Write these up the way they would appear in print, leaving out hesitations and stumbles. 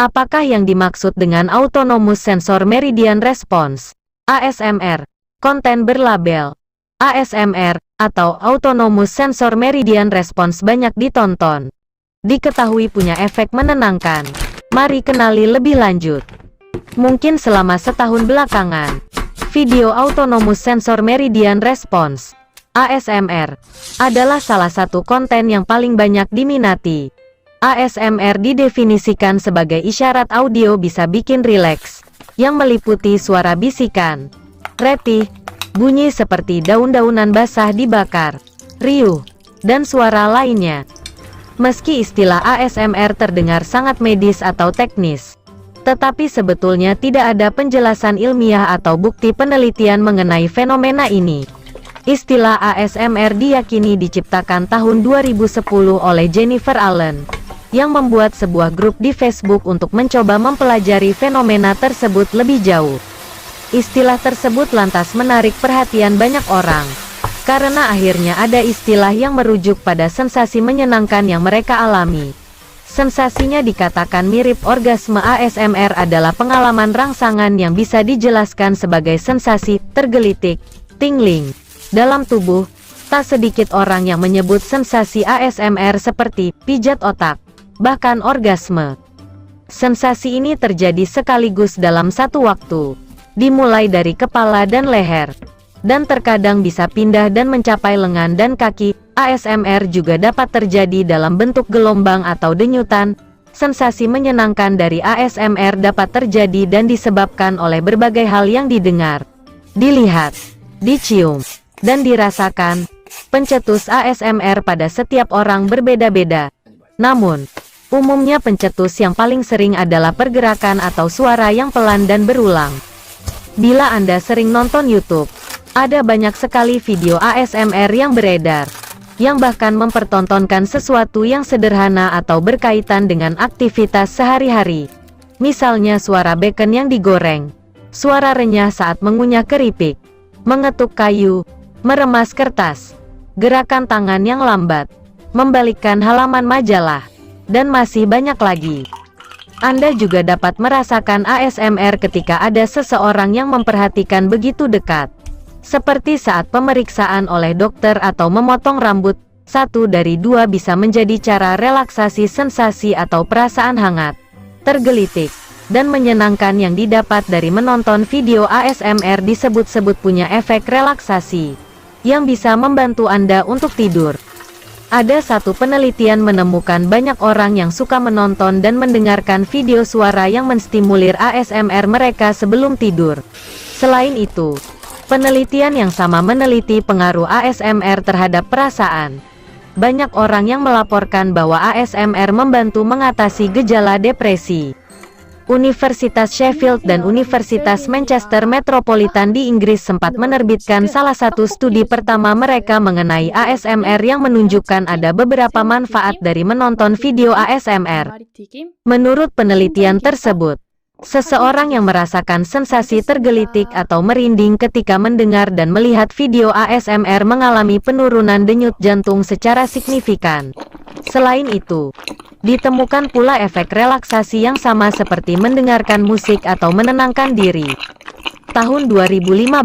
Apakah yang dimaksud dengan Autonomous Sensor Meridian Response (ASMR), konten berlabel ASMR atau Autonomous Sensor Meridian Response banyak ditonton, diketahui punya efek menenangkan. Mari kenali lebih lanjut. Mungkin selama setahun belakangan, video Autonomous Sensor Meridian Response (ASMR) adalah salah satu konten yang paling banyak diminati. ASMR didefinisikan sebagai isyarat audio bisa bikin rileks, yang meliputi suara bisikan, retih, bunyi seperti daun-daunan basah dibakar, riuh, dan suara lainnya. Meski istilah ASMR terdengar sangat medis atau teknis, tetapi sebetulnya tidak ada penjelasan ilmiah atau bukti penelitian mengenai fenomena ini. Istilah ASMR diyakini diciptakan tahun 2010 oleh Jennifer Allen, yang membuat sebuah grup di Facebook untuk mencoba mempelajari fenomena tersebut lebih jauh. Istilah tersebut lantas menarik perhatian banyak orang, karena akhirnya ada istilah yang merujuk pada sensasi menyenangkan yang mereka alami. Sensasinya dikatakan mirip orgasme. ASMR adalah pengalaman rangsangan yang bisa dijelaskan sebagai sensasi tergelitik, tingling, dalam tubuh. Tak sedikit orang yang menyebut sensasi ASMR seperti pijat otak, bahkan orgasme. Sensasi ini terjadi sekaligus dalam satu waktu, dimulai dari kepala dan leher, dan terkadang bisa pindah dan mencapai lengan dan kaki. ASMR juga dapat terjadi dalam bentuk gelombang atau denyutan. Sensasi menyenangkan dari ASMR dapat terjadi dan disebabkan oleh berbagai hal yang didengar, dilihat, dicium, dan dirasakan. Pencetus ASMR pada setiap orang berbeda-beda. Namun, umumnya pencetus yang paling sering adalah pergerakan atau suara yang pelan dan berulang. Bila Anda sering nonton YouTube, ada banyak sekali video ASMR yang beredar, yang bahkan mempertontonkan sesuatu yang sederhana atau berkaitan dengan aktivitas sehari-hari. Misalnya suara bacon yang digoreng, suara renyah saat mengunyah keripik, mengetuk kayu, meremas kertas, gerakan tangan yang lambat, membalikkan halaman majalah, dan masih banyak lagi. Anda juga dapat merasakan ASMR ketika ada seseorang yang memperhatikan begitu dekat, seperti saat pemeriksaan oleh dokter atau memotong rambut. 1 dari 2 bisa menjadi cara relaksasi. Sensasi atau perasaan hangat, tergelitik, dan menyenangkan yang didapat dari menonton video ASMR disebut-sebut punya efek relaksasi, yang bisa membantu Anda untuk tidur. Ada satu penelitian menemukan banyak orang yang suka menonton dan mendengarkan video suara yang menstimulir ASMR mereka sebelum tidur. Selain itu, penelitian yang sama meneliti pengaruh ASMR terhadap perasaan. Banyak orang yang melaporkan bahwa ASMR membantu mengatasi gejala depresi. Universitas Sheffield dan Universitas Manchester Metropolitan di Inggris sempat menerbitkan salah satu studi pertama mereka mengenai ASMR yang menunjukkan ada beberapa manfaat dari menonton video ASMR. Menurut penelitian tersebut, seseorang yang merasakan sensasi tergelitik atau merinding ketika mendengar dan melihat video ASMR mengalami penurunan denyut jantung secara signifikan. Selain itu, ditemukan pula efek relaksasi yang sama seperti mendengarkan musik atau menenangkan diri. Tahun 2015,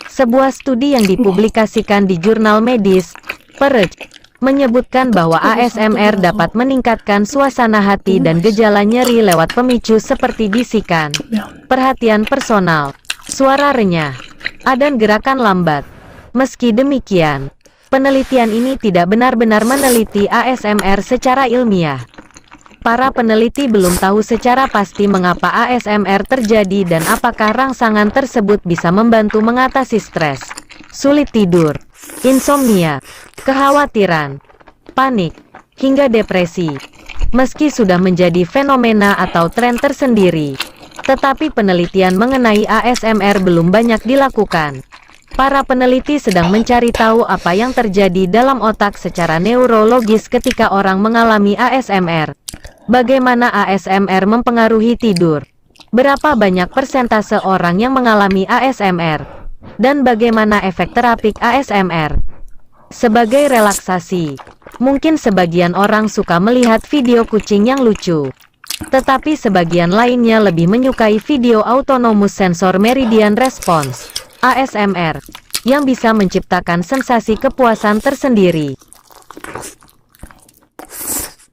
sebuah studi yang dipublikasikan di jurnal medis, PREJ, menyebutkan bahwa ASMR dapat meningkatkan suasana hati dan gejala nyeri lewat pemicu seperti bisikan, perhatian personal, suara renyah, dan gerakan lambat. Meski demikian, penelitian ini tidak benar-benar meneliti ASMR secara ilmiah. Para peneliti belum tahu secara pasti mengapa ASMR terjadi dan apakah rangsangan tersebut bisa membantu mengatasi stres, sulit tidur, insomnia, kekhawatiran, panik, hingga depresi. Meski sudah menjadi fenomena atau tren tersendiri, tetapi penelitian mengenai ASMR belum banyak dilakukan. Para peneliti sedang mencari tahu apa yang terjadi dalam otak secara neurologis ketika orang mengalami ASMR. Bagaimana ASMR mempengaruhi tidur? Berapa banyak persentase orang yang mengalami ASMR? Dan bagaimana efek terapik ASMR? Sebagai relaksasi, mungkin sebagian orang suka melihat video kucing yang lucu. Tetapi sebagian lainnya lebih menyukai video Autonomous Sensor Meridian Response (ASMR) yang bisa menciptakan sensasi kepuasan tersendiri.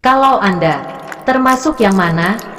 Kalau Anda termasuk yang mana?